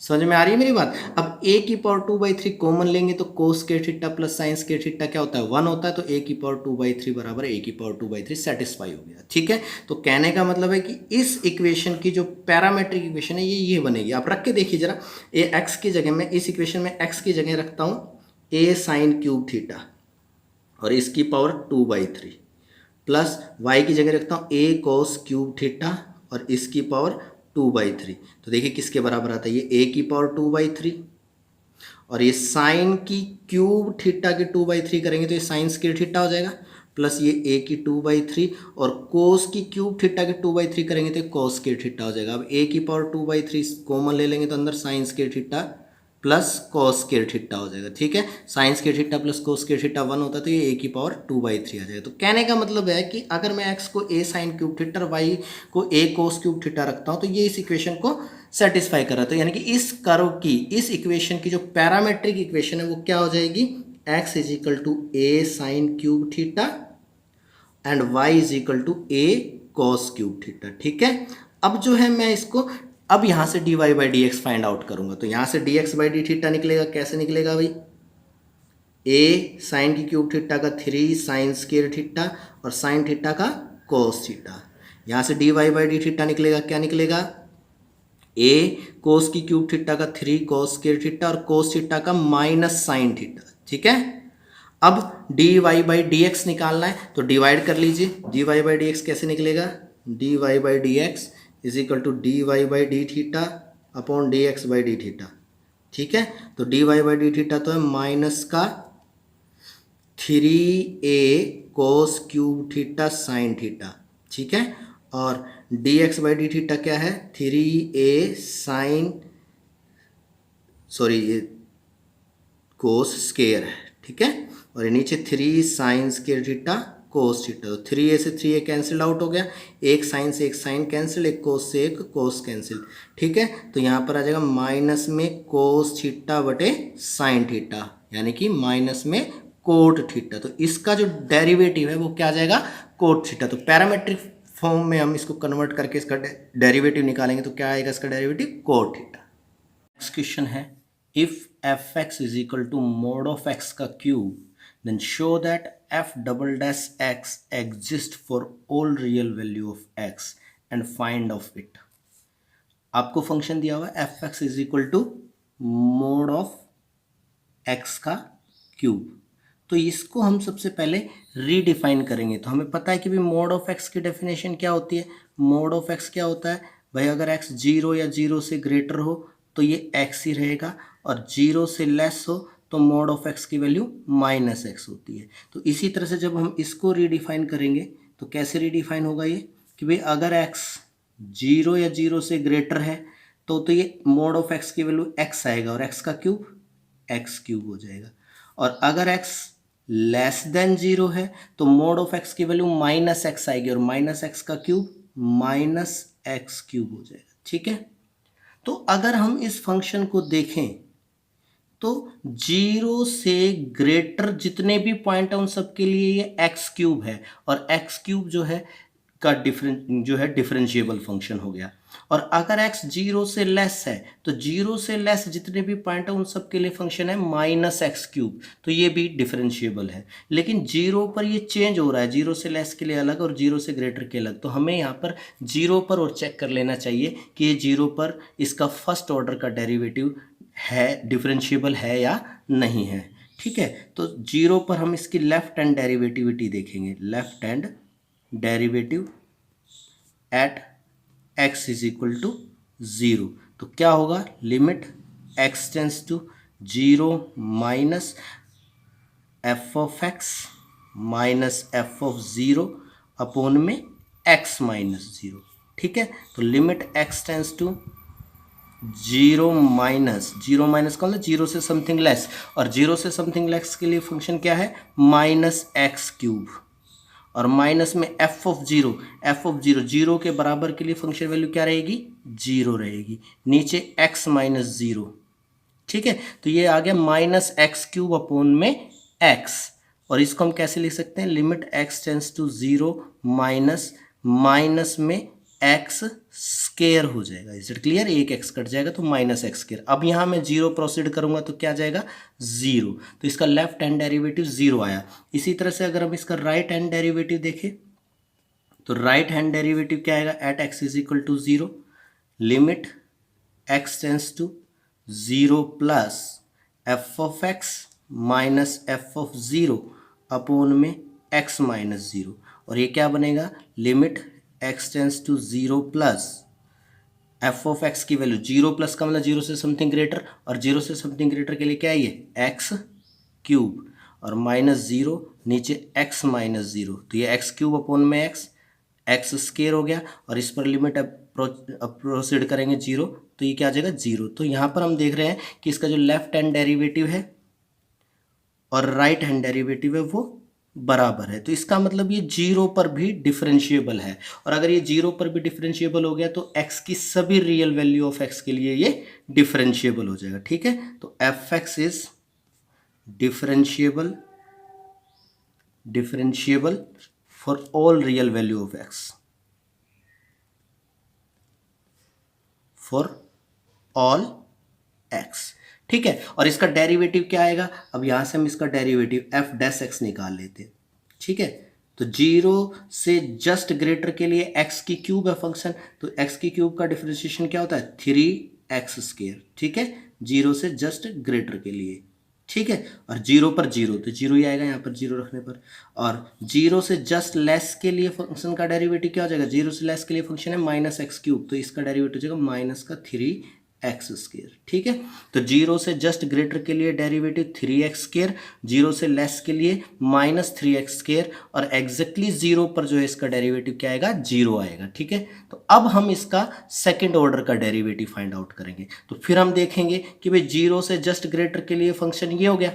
A: समझ में आ रही है मेरी बात। अब a की पावर 2/3 कॉमन लेंगे तो cos square theta plus sine square theta क्या होता है, 1 होता है। तो a की पावर 2/3 बराबर a की पावर 2/3 सेटिस्फाई हो गया। ठीक है, तो कहने का मतलब है कि इस इक्वेशन की जो पैरामेट्रिक इक्वेशन है ये बनेगी। आप रख के देखिए जरा, a x की जगह में, इस इक्वेशन में x की जगह रखता हूँ a साइन क्यूब थीटा और इसकी पावर 2/3 प्लस y की जगह रखता हूँ a कोस क्यूब थीटा और इसकी पावर 2/3। तो देखिए किसके बराबर आता है, ये a की पावर 2/3 और ये साइन की क्यूब थीटा की 2/3 करेंगे तो ये साइन स्क्वायर थीटा हो जाएगा। प्लस ये ए की 2/3 और कोस की क्यूब थीटा की 2/3 करेंगे तो कोस के थीटा हो जाएगा। अब ए की पावर 2/3 कॉमन ले लेंगे तो अंदर साइंस के थीटा प्लस कोस के थीटा हो जाएगा। ठीक है, साइंस के थीटा प्लस कोस के थीटा 1 होता है तो ये ए की पावर 2/3 आ जाएगा। तो कहने का मतलब है कि अगर मैं एक्स को ए साइन क्यूब थीटा और वाई को ए कोस क्यूब थीटा रखता हूँ तो ये इस इक्वेशन को सेटिस्फाई कर रहा था। यानी कि इस कर्व की, इस इक्वेशन की जो पैरामेट्रिक इक्वेशन है वो क्या हो जाएगी, x is equal to a sine cube theta and y is equal to a cos cube theta. ठीक है, अब जो है मैं इसको अब यहां से dy by D x find out करूंगा। तो यहां से dx बाई डी थीटा निकलेगा। कैसे निकलेगा भाई, a साइन की क्यूब थीटा का 3 साइन स्क्वायर थीटा और साइन थीटा का कॉस थीटा। यहां से dy बाई डी थीटा निकलेगा। क्या निकलेगा, a कोस की क्यूब थीटा का 3 कॉस स्क्वायर थीटा और कोस थीटा का माइनस साइन थीटा। ठीक है, अब dy बाई डी एक्स निकालना है तो डिवाइड कर लीजिए। dy बाई डी एक्स कैसे निकलेगा, dy by D x is equal to dy by d theta upon dx by d theta. ठीक है, तो dy बाई डी थीटा तो है माइनस का 3a cos cube theta sine theta. ठीक है, और dx बाई डी थीटा क्या है, 3a साइन, सॉरी ये कोस स्केयर है। ठीक है, और ये नीचे 3 sine square theta cos theta. तो 3a से 3a कैंसिल आउट हो गया, एक साइन से एक साइन कैंसिल, एक कोस से एक कोस कैंसिल। ठीक है, तो यहाँ पर आ जाएगा माइनस में कोस थीटा बटे साइन थीटा, यानी कि माइनस में कोट थीटा। तो इसका जो डेरिवेटिव है वो क्या आ जाएगा, कोट थीटा। तो पैरामेट्रिक फॉर्म में हम इसको कन्वर्ट करके इसका डेरिवेटिव निकालेंगे तो क्या आएगा इसका derivative, cot theta. Next question है, if f x is equal to mod of x का cube then show that f double dash x exists for all real value of x and find of it। आपको function दिया हुआ है f x is equal to mod of x का cube. तो इसको हम सबसे पहले रीडिफाइन करेंगे। तो हमें पता है कि भाई मोड ऑफ एक्स की डेफिनेशन क्या होती है। मोड ऑफ एक्स क्या होता है भाई, अगर एक्स 0 या 0 से ग्रेटर हो तो ये एक्स ही रहेगा, और 0 से लेस हो तो मोड ऑफ एक्स की वैल्यू माइनस एक्स होती है। तो इसी तरह से जब हम इसको रीडिफाइन करेंगे तो कैसे रीडिफाइन होगा ये, कि भाई अगर एक्स 0 या 0 से ग्रेटर है तो ये मोड ऑफ एक्स की वैल्यू एक्स आएगा और एक्स का क्यूब एक्स क्यूब हो जाएगा। और अगर एक्स लेस देन 0 है तो मोड ऑफ एक्स की वैल्यू माइनस एक्स आएगी और माइनस एक्स का क्यूब माइनस एक्स क्यूब हो जाएगा। ठीक है, तो अगर हम इस फंक्शन को देखें तो 0 से ग्रेटर जितने भी पॉइंट है उन सब के लिए ये एक्स क्यूब है, और एक्स क्यूब जो है का डिफरेंशिएबल फंक्शन हो गया। और अगर x 0 से लेस है तो 0 से लेस जितने भी पॉइंट है उन सब के लिए फंक्शन है माइनस एक्स क्यूब, तो ये भी डिफरेंशिएबल है। लेकिन 0 पर ये चेंज हो रहा है, 0 से लेस के लिए अलग और 0 से ग्रेटर के अलग। तो हमें यहाँ पर 0 पर और चेक कर लेना चाहिए कि ये 0 पर इसका फर्स्ट ऑर्डर का डेरिवेटिव है, डिफरेंशिएबल है या नहीं है। ठीक है, तो 0 पर हम इसकी लेफ्ट हैंड डेरिवेटिविटी देखेंगे, left hand derivative at x is equal to 0। तो क्या होगा, limit x tends to 0 minus f of x minus f of 0 upon में x माइनस 0। ठीक है, तो limit x tends to 0 minus का मतलब 0 से समथिंग लेस, और 0 से समथिंग लेस के लिए फंक्शन क्या है, माइनस एक्स क्यूब, और माइनस में एफ ऑफ जीरो 0 के बराबर के लिए फंक्शन वैल्यू क्या रहेगी, 0 रहेगी, नीचे x माइनस 0। ठीक है, तो ये आ गया माइनस एक्स क्यूब अपॉन में x, और इसको हम कैसे लिख सकते हैं, limit x tends to 0 minus में x स्केयर हो जाएगा। इज इट क्लियर, एक x कट जाएगा तो माइनस एक्स स्केयर। अब यहाँ मैं 0 प्रोसीड करूंगा तो क्या जाएगा, 0, तो इसका लेफ्ट हैंड डेरिवेटिव 0 आया। इसी तरह से अगर हम इसका राइट हैंड डेरिवेटिव देखें तो राइट हैंड डेरिवेटिव क्या आएगा, at x is equal to 0 limit x tends to 0 plus f of x minus f of 0 upon में x माइनस 0, और ये क्या बनेगा, limit x tends to 0 plus f of x की वैल्यू 0 प्लस का मतलब 0 से समथिंग ग्रेटर, और 0 से समथिंग ग्रेटर के लिए क्या है ये x क्यूब, और -0 नीचे x -0, तो ये x³ अपॉन में x स्क्वायर हो गया, और इस पर लिमिट प्रोसीड करेंगे 0, तो ये क्या आ जाएगा 0। तो यहाँ पर हम देख रहे हैं कि इसका जो लेफ्ट हैंड डेरिवेटिव है और राइट हैंड डेरिवेटिव है वो बराबर है, तो इसका मतलब ये 0 पर भी डिफरेंशिएबल है। और अगर ये 0 पर भी डिफरेंशिएबल हो गया तो x की सभी रियल वैल्यू ऑफ x के लिए ये डिफरेंशिएबल हो जाएगा। ठीक है, तो fx is differentiable for all real value of x, for all x। ठीक है, और इसका डेरिवेटिव क्या आएगा, अब यहां से हम इसका डेरिवेटिव f डैश x निकाल लेते हैं। ठीक है, तो 0 से जस्ट ग्रेटर के लिए x की क्यूब है फंक्शन, तो x की क्यूब का डिफरेंशिएशन क्या होता है 3x²। ठीक है, 0 से जस्ट ग्रेटर के लिए। ठीक है, और 0 पर 0, तो 0 ही आएगा यहाँ पर 0 रखने पर। और 0 से जस्ट लेस के लिए फंक्शन का डेरिवेटिव क्या हो जाएगा, 0 से लेस के लिए फंक्शन है -x³, तो इसका डेरिवेटिव हो जाएगा -3x²। ठीक है, तो 0 से जस्ट ग्रेटर के लिए डेरिवेटिव 3x², 0 से लेस के लिए -3x², और एग्जैक्टली 0 पर जो है इसका डेरिवेटिव क्या आएगा 0 आएगा। ठीक है, तो अब हम इसका सेकंड ऑर्डर का डेरिवेटिव फाइंड आउट करेंगे। तो फिर हम देखेंगे कि भाई 0 से जस्ट ग्रेटर के लिए फंक्शन ये हो गया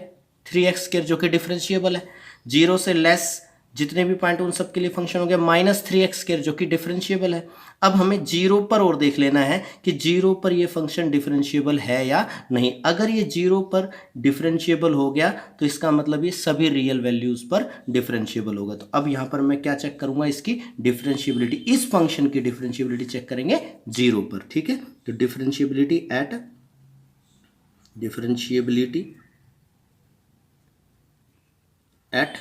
A: 3x² जो कि डिफरेंशिएबल है, 0 से लेस जितने भी पॉइंट उन सब के लिए फंक्शन हो गया -3x² जो कि डिफरेंशिएबल है। अब हमें 0 पर और देख लेना है कि 0 पर ये फंक्शन डिफरेंशिएबल है या नहीं। अगर ये 0 पर डिफरेंशिएबल हो गया तो इसका मतलब ये सभी रियल वैल्यूज पर डिफरेंशिएबल होगा। तो अब यहाँ पर मैं क्या चेक करूंगा, इसकी डिफरेंशिएबिलिटी, इस फंक्शन की डिफरेंशिएबिलिटी चेक करेंगे 0 पर। ठीक है, तो differentiability at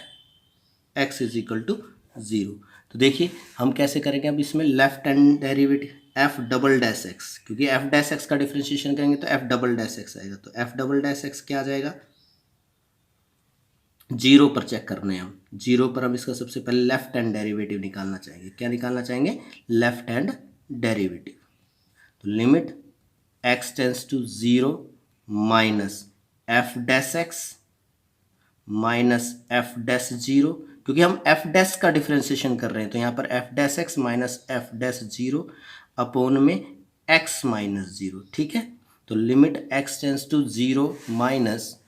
A: x is equal to 0। तो देखिए हम कैसे करेंगे, अब इसमें left hand derivative f double dash x, क्योंकि f डैश एक्स का डिफरेंशिएशन करेंगे तो f डबल डैश एक्स आएगा, तो f डबल डैश एक्स क्या आ जाएगा 0 पर चेक करने हैं हम। 0 पर हम इसका सबसे पहले लेफ्ट हैंड डेरिवेटिव निकालना चाहेंगे। क्या निकालना चाहेंगे, लेफ्ट हैंड डेरिवेटिव। तो limit x tends to 0 minus f dash x minus f dash 0, क्योंकि हम f डैश का डिफरेंशिएशन कर रहे हैं, तो यहाँ पर f dash x minus f dash 0 upon में x माइनस 0। ठीक है, तो limit x tends to 0 minus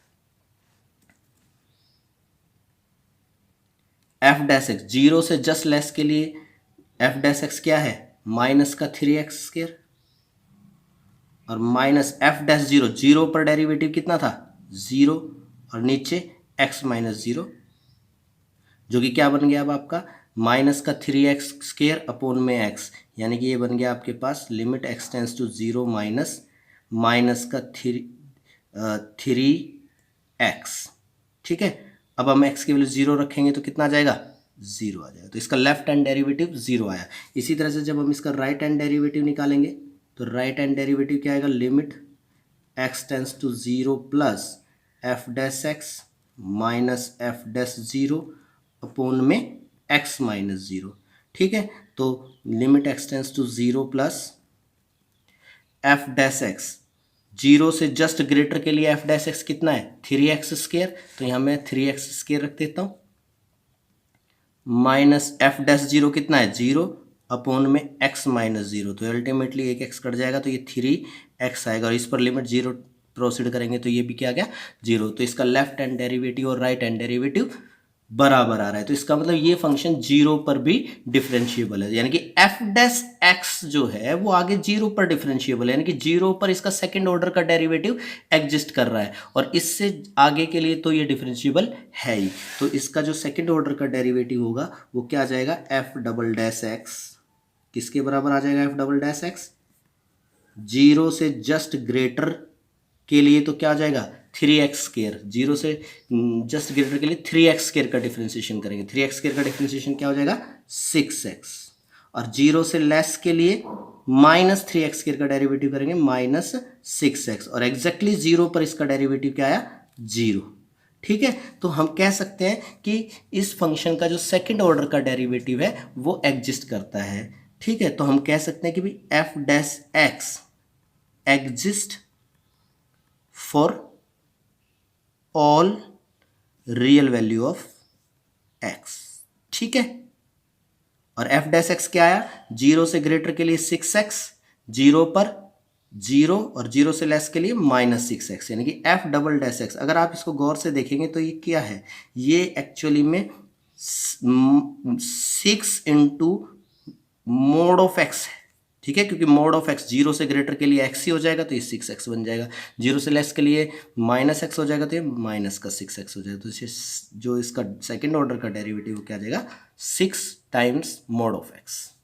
A: f dash x, 0 से जस्ट लेस के लिए f डैश एक्स क्या है -3x² और माइनस f डैश 0, 0 पर डेरिवेटिव कितना था 0, और नीचे x माइनस 0 जो कि क्या बन गया अब आपका -3x² अपॉन में x, यानी कि ये बन गया आपके पास limit x tends to 0 minus का 3x। ठीक है, अब हम x की वैल्यू 0 रखेंगे तो कितना आ जाएगा 0 आ जाएगा, तो इसका लेफ्ट हैंड डेरिवेटिव 0 आया। इसी तरह से जब हम इसका राइट हैंड डेरिवेटिव निकालेंगे तो राइट हैंड डेरिवेटिव क्या आएगा, limit x tends to 0 plus f dash x minus f dash 0 upon में x माइनस 0। ठीक है, तो limit x tends to 0 plus f dash x, 0 से जस्ट ग्रेटर के लिए f डैश एक्स कितना है 3x², तो यहाँ मैं 3x² रख देता हूँ, माइनस f डैश 0 कितना है 0 अपॉन में x माइनस 0, तो अल्टीमेटली एक x कट जाएगा तो ये 3x आएगा, और इस पर लिमिट 0 प्रोसीड करेंगे तो ये भी क्या आ गया 0। तो इसका लेफ्ट हैंड डेरिवेटिव और राइट हैंड डेरिवेटिव बराबर आ रहा है, तो इसका मतलब ये फंक्शन 0 पर भी डिफरेंशिएबल है, यानी कि f डैश x जो है वो आगे 0 पर डिफरेंशिएबल है, यानी कि 0 पर इसका सेकंड ऑर्डर का डेरिवेटिव एग्जिस्ट कर रहा है, और इससे आगे के लिए तो ये डिफरेंशिएबल है ही। तो इसका जो सेकंड ऑर्डर का डेरिवेटिव होगा वो क्या आ जाएगा f डबल डैश एक्स, किसके बराबर आ जाएगा f डबल डैश एक्स, 0 से जस्ट ग्रेटर के लिए तो क्या आ जाएगा 3x², 0 से जस्ट ग्रेटर के लिए 3x² का डिफरेंशिएशन करेंगे, 3x² का डिफरेंशिएशन क्या हो जाएगा 6x, और 0 से लेस के लिए -3x² का डेरिवेटिव करेंगे -6x, और एग्जैक्टली 0 पर इसका डेरिवेटिव क्या आया 0। ठीक है, तो हम कह सकते हैं कि इस फंक्शन का जो सेकंड ऑर्डर का डेरिवेटिव है वो एग्जिस्ट करता है। ठीक है, तो हम कह सकते हैं कि भाई f dash x exist for all real value of x, ठीक है। और एफ डैश एक्स क्या आया, 0 से ग्रेटर के लिए 6x, 0 पर 0 और 0 से लेस के लिए -6x, यानी कि एफ डबल डैश एक्स। अगर आप इसको गौर से देखेंगे तो ये क्या है, ये एक्चुअली में 6 इंटू मोड ऑफ एक्स है, ठीक है, क्योंकि मोड ऑफ एक्स 0 से ग्रेटर के लिए x ही हो जाएगा तो ये 6x बन जाएगा, 0 से लेस के लिए -x हो जाएगा तो ये माइनस का 6x हो जाएगा। तो जो इसका सेकेंड ऑर्डर का डेरिवेटिव क्या आ जाएगा, 6 टाइम्स मोड ऑफ x।